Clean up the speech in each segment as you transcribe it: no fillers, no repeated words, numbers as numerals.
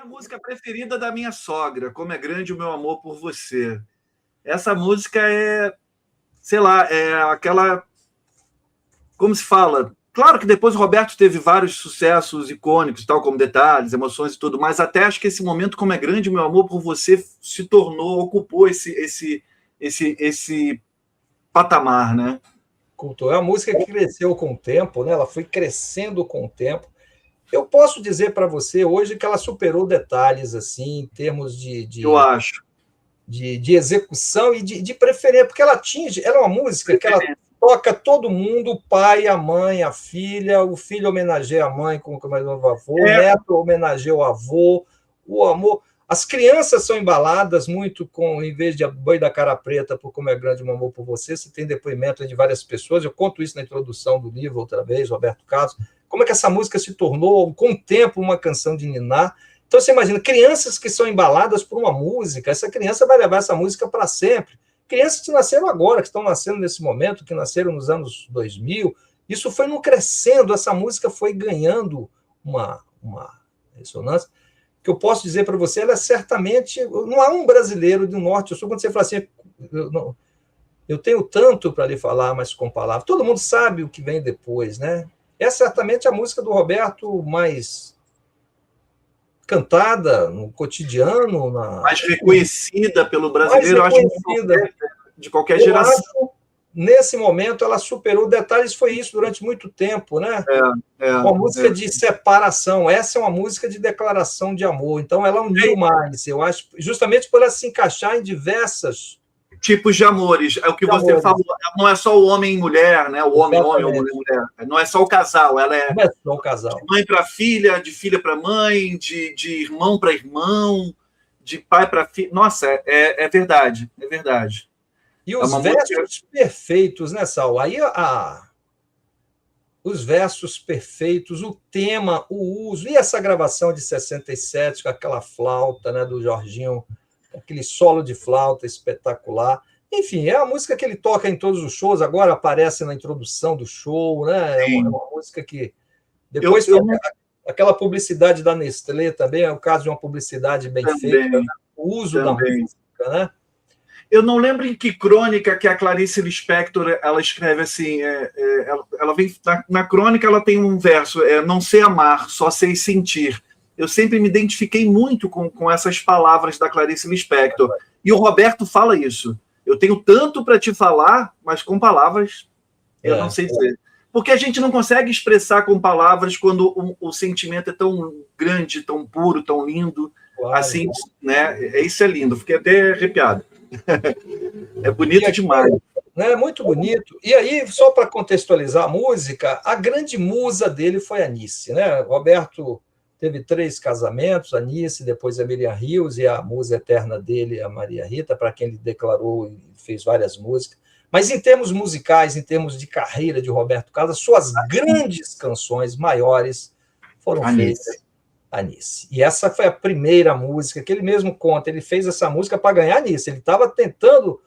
a música preferida da minha sogra, Como é Grande o Meu Amor por Você. Essa música sei lá, é aquela. Como se fala? Claro que depois o Roberto teve vários sucessos icônicos, tal como Detalhes, Emoções e tudo, mas até acho que esse momento, Como é Grande o Meu Amor por Você, se tornou, ocupou esse patamar, né? Culto. É uma música que cresceu com o tempo, né? Ela foi crescendo com o tempo. Eu posso dizer para você hoje que ela superou Detalhes, assim, em termos Eu acho. de execução e de preferência, porque ela atinge, ela é uma música que ela toca todo mundo, o pai, a mãe, a filha, o filho homenageia a mãe com o mais novo avô, o neto homenageia o avô, o amor. As crianças são embaladas muito com, em vez de Boi da Cara Preta, por Como é Grande o Meu Amor por Você, você tem depoimento de várias pessoas, eu conto isso na introdução do livro outra vez, Roberto Carlos, como é que essa música se tornou, com o tempo, uma canção de ninar. Então, você imagina, crianças que são embaladas por uma música, essa criança vai levar essa música para sempre. Crianças que nasceram agora, que estão nascendo nesse momento, que nasceram nos anos 2000, isso foi não crescendo, essa música foi ganhando uma ressonância, que eu posso dizer para você, ela é certamente, não há um brasileiro do norte ao sul, quando você fala assim, eu tenho tanto para lhe falar, mas com palavras, todo mundo sabe o que vem depois, né? É certamente a música do Roberto mais cantada no cotidiano, mais reconhecida pelo brasileiro, mais reconhecida. Acho, de qualquer geração. Acho, nesse momento, ela superou. Detalhes foi isso durante muito tempo, né? Uma música de separação. Essa é uma música de declaração de amor. Então, ela uniu mais, eu acho, justamente por ela se encaixar em diversas tipos de amores. É o que você falou. Não é só o homem e mulher, né? O homem, homem, ou mulher. Não é só o casal. Ela é, não é só o casal. De mãe para filha, de filha para mãe, de irmão para irmão, de pai para filho. Nossa, é verdade. É verdade. E os versos perfeitos, né, Sal? Aí os versos perfeitos, o tema, o uso, e essa gravação de 67, com aquela flauta, né, do Jorginho, aquele solo de flauta espetacular. Enfim, é a música que ele toca em todos os shows, agora aparece na introdução do show, né? É uma música que... Depois aquela publicidade da Nestlé também, é o caso de uma publicidade bem feita, né? O uso da música, né? Eu não lembro em que crônica que a Clarice Lispector ela escreve assim, ela vem na crônica, ela tem um verso, não sei amar, só sei sentir. Eu sempre me identifiquei muito com essas palavras da Clarice Lispector. E o Roberto fala isso. Eu tenho tanto para te falar, mas com palavras eu não sei dizer. Porque a gente não consegue expressar com palavras quando o sentimento é tão grande, tão puro, tão lindo. Claro. Assim, né? Isso é lindo. Fiquei até arrepiado. É bonito demais. É muito bonito. E aí, só para contextualizar a música, a grande musa dele foi a Anice, né? Roberto teve 3 casamentos, a Anice, depois a Miriam Rios, e a musa eterna dele, a Maria Rita, para quem ele declarou e fez várias músicas. Mas em termos musicais, em termos de carreira de Roberto Carlos, suas grandes canções maiores foram feitas a Anice. E essa foi a primeira música que ele mesmo conta. Ele fez essa música para ganhar a Anice. Ele estava tentando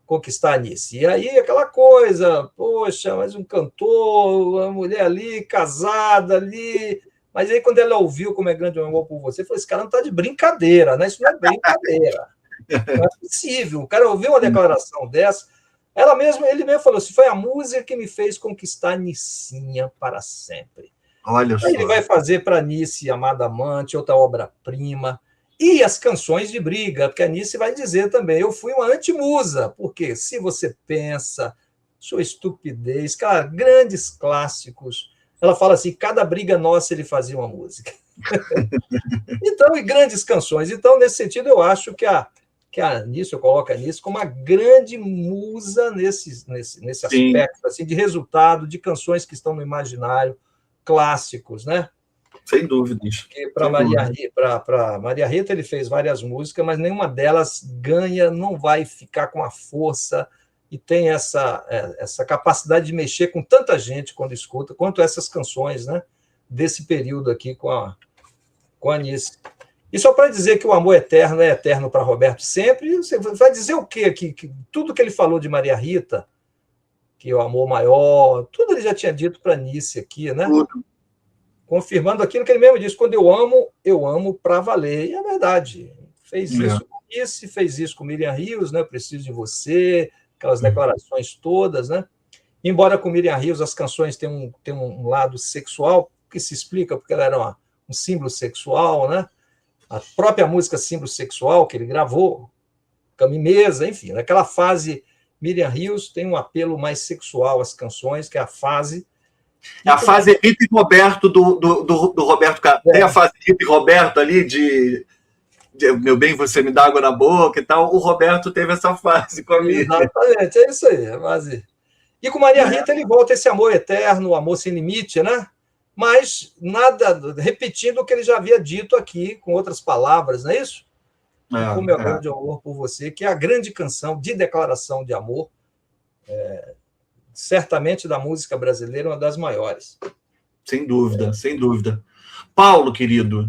conquistar a Anice. E aí aquela coisa, poxa, mas um cantor, uma mulher ali, casada ali... Mas aí, quando ela ouviu Como é Grande o Amor por Você, falou: esse cara não está de brincadeira, né? Isso não é brincadeira. Não é possível. O cara ouviu uma declaração dessa. Ele mesmo falou: se foi a música que me fez conquistar a Nicinha para sempre. Olha só. Aí ele vai fazer para a Anice Amada Amante, outra obra-prima. E as canções de briga, porque a Anice vai dizer também: eu fui uma antimusa, porque se você pensa, sua estupidez, cara, grandes clássicos. Ela fala assim: cada briga nossa ele fazia uma música. Então, e grandes canções. Então, nesse sentido, eu acho que a Anice, eu coloco a Anice como uma grande musa nesse aspecto assim, de resultado, de canções que estão no imaginário, clássicos, né? Sem dúvidas. Para Maria Rita ele fez várias músicas, mas nenhuma delas ganha, não vai ficar com a força e tem essa capacidade de mexer com tanta gente quando escuta, quanto essas canções, né, desse período aqui com a Anice. E só para dizer que o amor eterno é eterno para Roberto sempre, você vai dizer o quê aqui? Que tudo que ele falou de Maria Rita, que é o amor maior, tudo ele já tinha dito para Anice aqui, né? Tudo. Confirmando aquilo que ele mesmo disse: quando eu amo, eu amo pra valer. E é verdade. Fez isso com Kiss, fez isso com Miriam Rios, né? Preciso de Você, aquelas declarações todas, né? Embora com Miriam Rios as canções tenham um lado sexual, que se explica porque ela era um símbolo sexual, né? A própria música Símbolo Sexual, que ele gravou, Camimesa, enfim, naquela fase, Miriam Rios tem um apelo mais sexual às canções, que é a fase. É a fase Hip Roberto do Roberto Carlos. Tem a fase Hip Roberto ali de meu bem, você me dá água na boca e tal. O Roberto teve essa fase com a Miriam. Exatamente, é isso aí, a fase. E com Maria Rita ele volta esse amor eterno, o amor sem limite, né? Mas nada, repetindo o que ele já havia dito aqui, com outras palavras, não é isso? Como eu amo de amor por você, que é a grande canção de declaração de amor, certamente da música brasileira, uma das maiores. Sem dúvida, sem dúvida. Paulo, querido,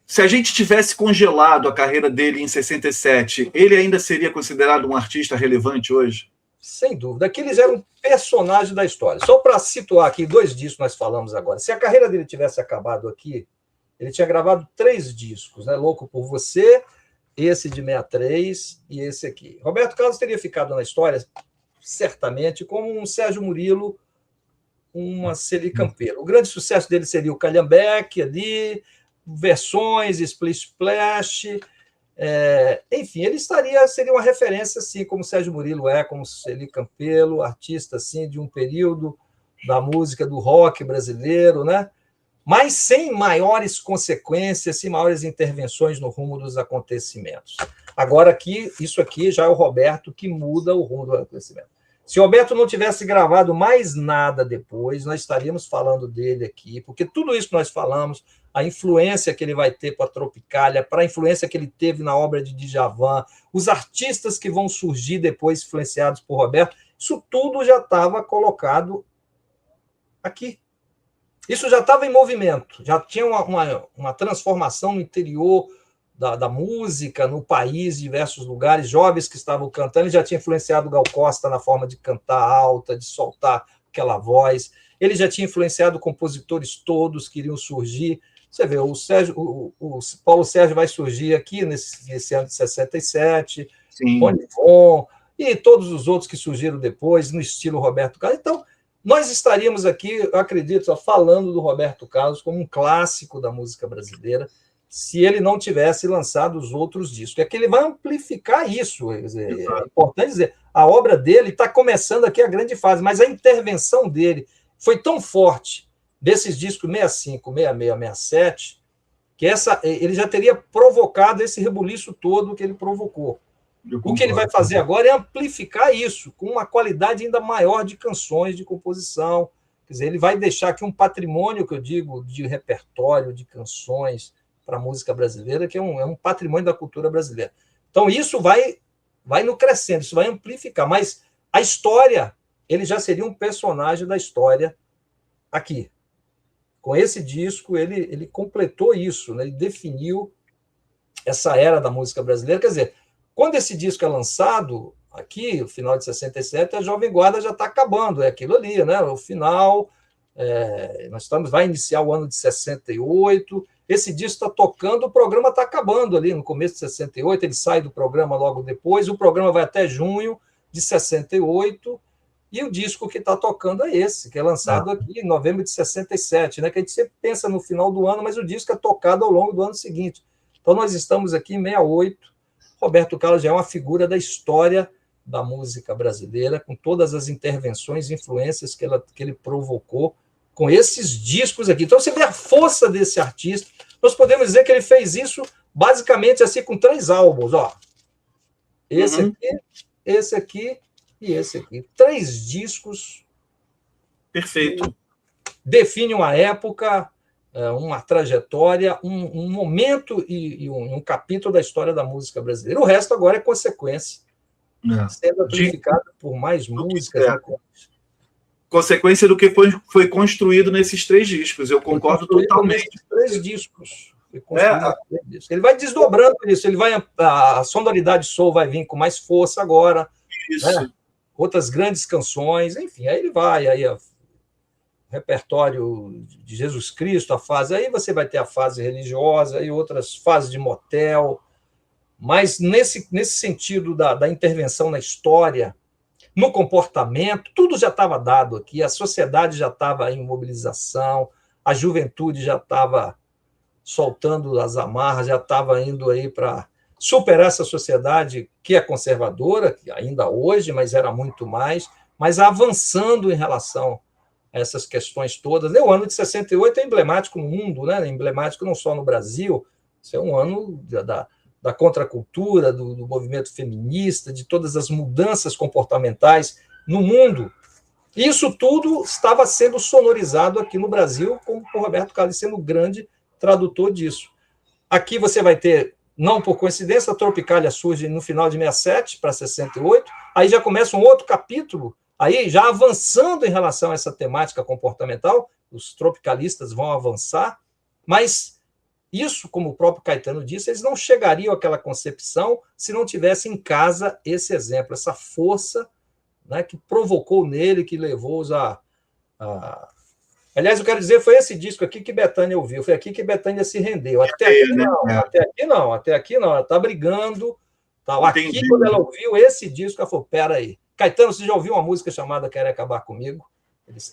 se a gente tivesse congelado a carreira dele em 67, ele ainda seria considerado um artista relevante hoje? Sem dúvida. Aqueles eram personagens da história. Só para situar aqui, 2 discos nós falamos agora. Se a carreira dele tivesse acabado aqui, ele tinha gravado 3 discos, né? Louco por Você, esse de 63 e esse aqui. Roberto Carlos teria ficado na história, certamente, como um Sérgio Murilo, uma Celi Campeiro. O grande sucesso dele seria o Calhambeque ali, versões, Splish Splash. Enfim, ele seria uma referência, assim, como Sérgio Murilo como Celi Campelo, artista assim, de um período da música do rock brasileiro, né? Mas sem maiores consequências, sem maiores intervenções no rumo dos acontecimentos. Agora, isso aqui já é o Roberto que muda o rumo do acontecimento. Se o Roberto não tivesse gravado mais nada depois, nós estaríamos falando dele aqui, porque tudo isso que nós falamos, a influência que ele vai ter para a Tropicália, para a influência que ele teve na obra de Djavan, os artistas que vão surgir depois influenciados por Roberto, isso tudo já estava colocado aqui. Isso já estava em movimento, já tinha uma transformação no interior da música, no país, em diversos lugares, jovens que estavam cantando, ele já tinha influenciado o Gal Costa na forma de cantar alta, de soltar aquela voz, ele já tinha influenciado compositores todos que iriam surgir. Você vê, o Paulo Sérgio vai surgir aqui nesse ano de 67, Rony Von, e todos os outros que surgiram depois, no estilo Roberto Carlos. Então, nós estaríamos aqui, eu acredito, falando do Roberto Carlos como um clássico da música brasileira, se ele não tivesse lançado os outros discos. É que ele vai amplificar isso. É importante dizer, a obra dele está começando aqui a grande fase, mas a intervenção dele foi tão forte desses discos 65, 66, 67, que ele já teria provocado esse rebuliço todo que ele provocou. O que ele vai fazer agora é amplificar isso, com uma qualidade ainda maior de canções, de composição. Quer dizer, ele vai deixar aqui um patrimônio, que eu digo, de repertório, de canções para a música brasileira, que é um patrimônio da cultura brasileira. Então, isso vai no crescendo, isso vai amplificar. Mas a história, ele já seria um personagem da história aqui. Com esse disco, ele completou isso, né? Ele definiu essa era da música brasileira. Quer dizer, quando esse disco é lançado, aqui, no final de 67, a Jovem Guarda já está acabando, é aquilo ali, né? O final, vai iniciar o ano de 68, esse disco está tocando, o programa está acabando ali no começo de 68, ele sai do programa logo depois, o programa vai até junho de 68, e o disco que está tocando é esse, que é lançado aqui em novembro de 67, né? Que a gente sempre pensa no final do ano, mas o disco é tocado ao longo do ano seguinte. Então, nós estamos aqui em 68, Roberto Carlos já é uma figura da história da música brasileira, com todas as intervenções e influências que ele provocou com esses discos aqui. Então, você vê a força desse artista. Nós podemos dizer que ele fez isso basicamente assim com 3 álbuns. Ó. Esse aqui e esse aqui. 3 discos. Perfeito. Define uma época, uma trajetória, um momento e um capítulo da história da música brasileira. O resto agora é consequência, sendo amplificado por mais músicas. Consequência do que foi construído nesses 3 discos. Eu concordo totalmente. 3 discos. Ele vai desdobrando isso. A sonoridade soul vai vir com mais força agora. Isso. Né? Outras grandes canções. Enfim, aí ele vai. Aí repertório de Jesus Cristo, a fase, aí você vai ter a fase religiosa e outras fases de motel, mas nesse sentido da intervenção na história, no comportamento, tudo já estava dado aqui, a sociedade já estava em mobilização, a juventude já estava soltando as amarras, já estava indo aí para superar essa sociedade que é conservadora, que ainda hoje, mas era muito mais, mas avançando em relação a essas questões todas. O ano de 68 é emblemático no mundo, né? Emblemático não só no Brasil, isso é um ano da contracultura, do movimento feminista, de todas as mudanças comportamentais no mundo. Isso tudo estava sendo sonorizado aqui no Brasil, com o Roberto Carlos sendo o grande tradutor disso. Aqui você vai ter, não por coincidência, a Tropicália surge no final de 67 para 68, aí já começa um outro capítulo, aí já avançando em relação a essa temática comportamental, os tropicalistas vão avançar, mas isso, como o próprio Caetano disse, eles não chegariam àquela concepção se não tivessem em casa esse exemplo, essa força, né, que provocou nele, que levou-os a... Aliás, eu quero dizer, foi esse disco aqui que Bethânia ouviu, foi aqui que Bethânia se rendeu. Até aqui não, até aqui não, ela está brigando. Tal. Aqui, quando ela ouviu esse disco, ela falou, peraí, Caetano, você já ouviu uma música chamada Quer Acabar Comigo?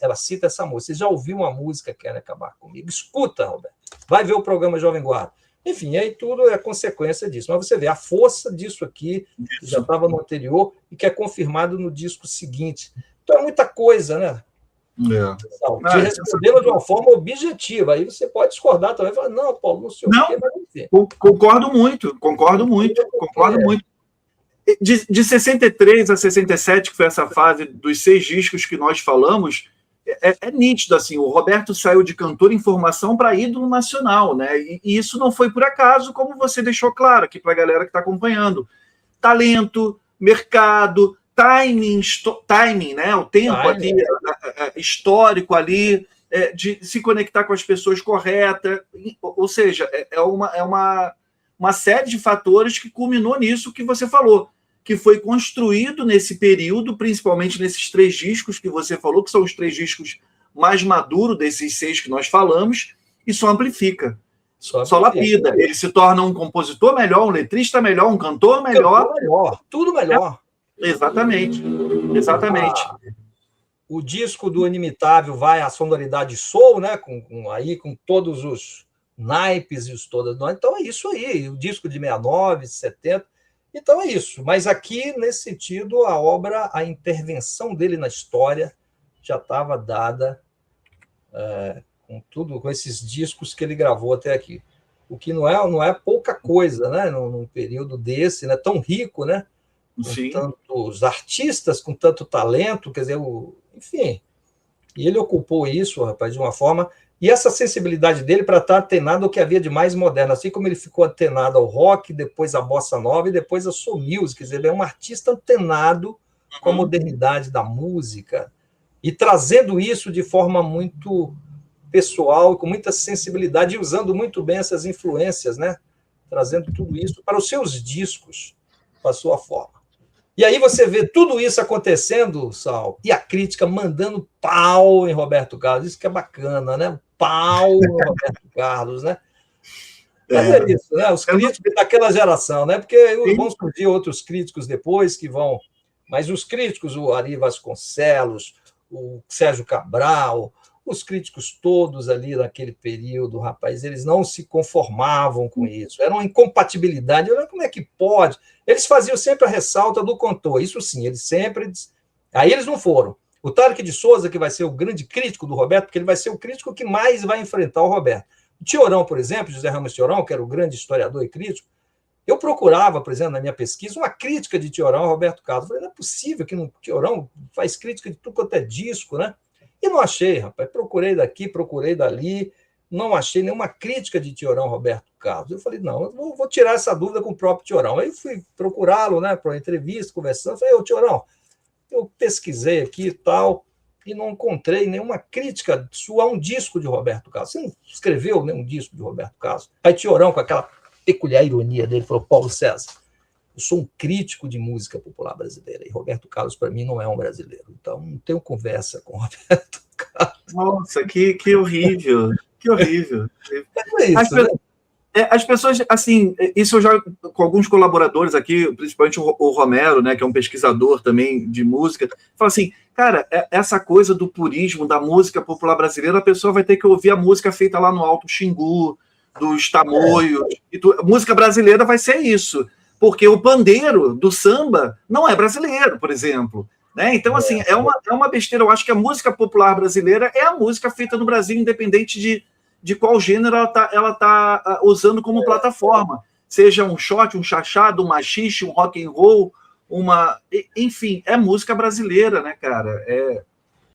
Ela cita essa música. Você já ouviu uma música Quer Acabar Comigo? Escuta, Roberto. Vai ver o programa Jovem Guarda. Enfim, aí tudo é consequência disso. Mas você vê a força disso aqui, que já estava no anterior e que é confirmado no disco seguinte. Então é muita coisa, né? Te respondendo de uma forma objetiva. Aí você pode discordar também. Falar, não, Paulo, não sei o quê, mas enfim. Concordo muito. De 63 a 67, que foi essa fase dos 6 discos que nós falamos, é nítido, assim, o Roberto saiu de cantor em formação para ídolo nacional, né? E isso não foi por acaso, como você deixou claro aqui para a galera que está acompanhando. Talento, mercado, timing, né? O tempo ali, histórico ali, de se conectar com as pessoas corretas, ou seja, é uma série de fatores que culminou nisso que você falou, que foi construído nesse período, principalmente nesses 3 discos que você falou, que são os 3 discos mais maduros desses 6 que nós falamos, e só amplifica. Só lapida. Ele se torna um compositor melhor, um letrista melhor, um cantor melhor. Tudo melhor. Exatamente. O disco do Inimitável vai à sonoridade soul, né? Com todos os naipes e todas. Então é isso aí. O disco de 69, 70. Então é isso. Mas aqui, nesse sentido, a obra, a intervenção dele na história já estava dada com esses discos que ele gravou até aqui. O que não é pouca coisa, né? Num período desse, né? Tão rico, né? Com tantos artistas, com tanto talento, quer dizer, enfim. E ele ocupou isso, rapaz, de uma forma... E essa sensibilidade dele para estar antenado ao que havia de mais moderno, assim como ele ficou antenado ao rock, depois à bossa nova e depois à soul music. Quer dizer, ele é um artista antenado com a modernidade da música e trazendo isso de forma muito pessoal, com muita sensibilidade e usando muito bem essas influências, né? Trazendo tudo isso para os seus discos, para a sua forma. E aí você vê tudo isso acontecendo, Sal, e a crítica mandando pau em Roberto Carlos. Isso que é bacana, né? Pau em Roberto Carlos, né? Mas é isso, né? Os críticos daquela geração, né? Porque vão surgir outros críticos depois que vão... Mas os críticos, o Ari Vasconcelos, o Sérgio Cabral, os críticos todos ali naquele período, rapaz, eles não se conformavam com isso. Era uma incompatibilidade. Como é que pode? Eles faziam sempre a ressalta do cantor. Isso sim, eles sempre... Aí eles não foram. O Tarek de Souza, que vai ser o grande crítico do Roberto, porque ele vai ser o crítico que mais vai enfrentar o Roberto. O Tiorão, por exemplo, José Ramos Tiorão, que era o grande historiador e crítico, eu procurava, por exemplo, na minha pesquisa, uma crítica de Tiorão a Roberto Carlos. Eu falei, não é possível que Tiorão faz crítica de tudo quanto é disco, né? E não achei, rapaz. Procurei daqui, procurei dali, não achei nenhuma crítica de Tiorão Roberto Carlos. Eu falei, não, eu vou tirar essa dúvida com o próprio Tiorão. Aí fui procurá-lo, né, para uma entrevista, conversando. Falei, ô, Tiorão, eu pesquisei aqui e tal, e não encontrei nenhuma crítica sua a um disco de Roberto Carlos. Você não escreveu nenhum disco de Roberto Carlos? Aí Tiorão, com aquela peculiar ironia dele, falou, Paulo César, eu sou um crítico de música popular brasileira, e Roberto Carlos, para mim, não é um brasileiro. Então, não tenho conversa com Roberto Carlos. Nossa, que horrível. Que horrível. É isso, né? As pessoas, assim, isso eu já, com alguns colaboradores aqui, principalmente o Romero, né, que é um pesquisador também de música, fala assim, cara, essa coisa do purismo da música popular brasileira, a pessoa vai ter que ouvir a música feita lá no Alto Xingu, dos Tamoios, música brasileira vai ser isso, porque o pandeiro do samba não é brasileiro, por exemplo. Né? Então, assim, é uma besteira. Eu acho que a música popular brasileira é a música feita no Brasil, independente de qual gênero ela tá usando como plataforma. Seja um shot, um chachado, um machixe, um rock and roll, enfim, é música brasileira, né, cara?